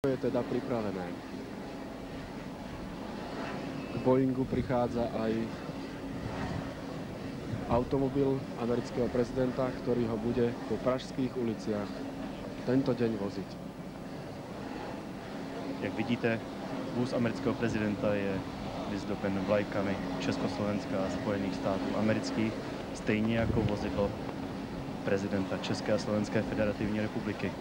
Je teda pripravené. K Boeingu prichádza aj automobil amerického prezidenta, ktorý ho bude po pražských uliciach tento deň voziť. Jak vidíte, vůz amerického prezidenta je vyzdoben vlajkami Československa a Spojených států amerických, stejně jako vozidlo prezidenta České a Slovenské federativní republiky.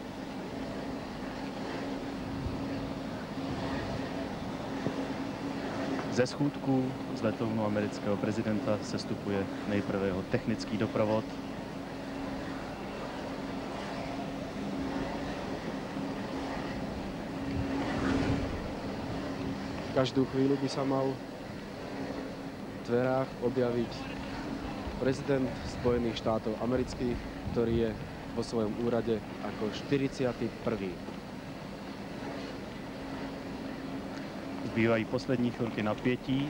Ze schůdku z letounu amerického prezidenta sestupuje nejprve jeho technický doprovod. Každú chvíľu by sa mal v dverách objaviť prezident Spojených štátov amerických, ktorý je vo svojom úrade ako 41. Zbývají poslední chvilky napětí.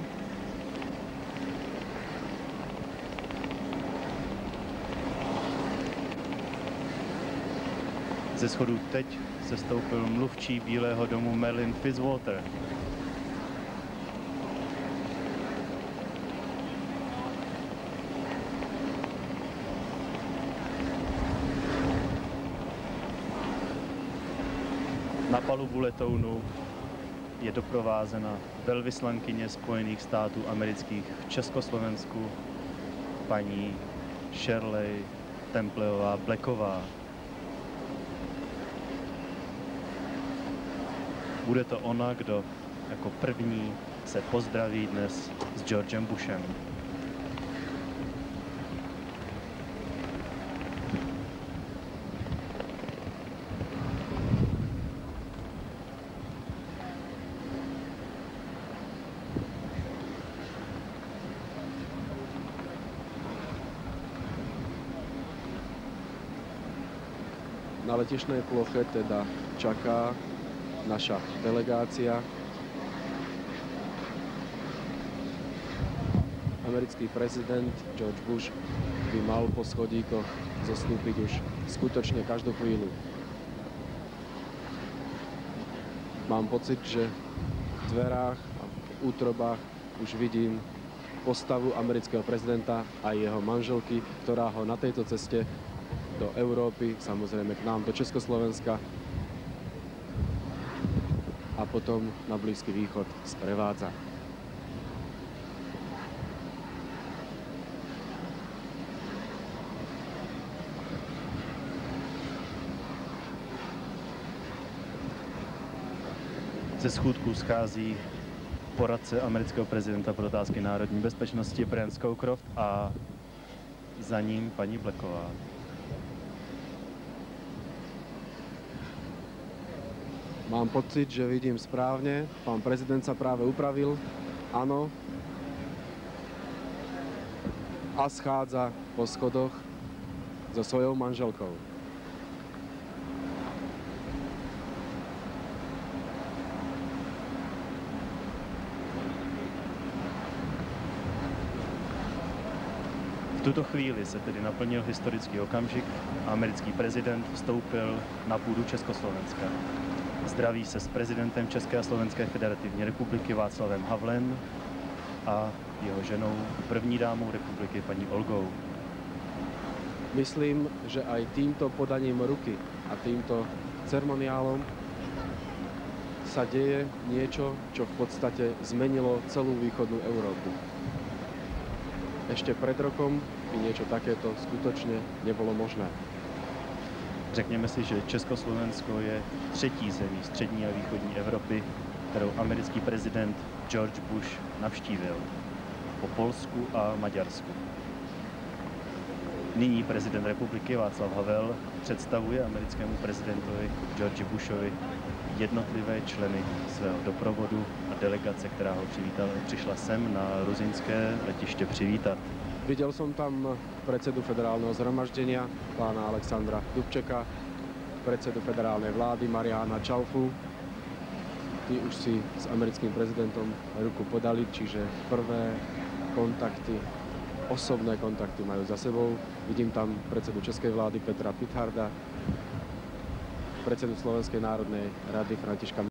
Ze schodů teď sestoupil mluvčí Bílého domu Merlin Fitzwater. Na palubu letounu je doprovázena velvyslankyně Spojených států amerických v Československu, paní Shirley Templeová Blacková. Bude to ona, kdo jako první se pozdraví dnes s Georgem Bushem. Na letišnej ploche teda čaká naša delegácia. Americký prezident George Bush by mal po schodíkoch zostúpiť už skutočne každú chvíľu. Mám pocit, že v dverách a v útrobách už vidím postavu amerického prezidenta a jeho manželky, ktorá ho na tejto ceste do Európy, samozrejme k nám do Československa a potom na Blízky východ sprevádza. Ze schůdku schází poradce amerického prezidenta pro otázky národní bezpečnosti Bram Scowcroft a za ním paní Blacková. Mám pocit, že vidím správne. Pán prezident sa práve upravil. Áno. A schádza po schodoch so svojou manželkou. V tuto chvíli se tedy naplnil historický okamžik a americký prezident vstoupil na půdu Československa. Zdraví se s prezidentem České a Slovenské federativní republiky Václavem Havlem a jeho ženou, první dámou republiky, paní Olgou. Myslím, že aj týmto podaním ruky a týmto ceremoniálom sa deje niečo, čo v podstate zmenilo celú východnú Európu. Ešte pred rokom by niečo takéto skutočne nebolo možné. Řekněme si, že Československo je třetí zemí střední a východní Evropy, kterou americký prezident George Bush navštívil po Polsku a Maďarsku. Nyní prezident republiky Václav Havel představuje americkému prezidentovi George Bushovi jednotlivé členy svého doprovodu a delegace, která ho přišla sem na ruzinské letiště přivítat. Videl som tam predsedu federálneho zhromaždenia, pána Alexandra Dubčeka, predsedu federálnej vlády Mariana Čaufu. Tí už si s americkým prezidentom ruku podali, čiže prvé kontakty, osobné kontakty majú za sebou. Vidím tam predsedu českej vlády Petra Pitharda, predsedu Slovenskej národnej rady Františka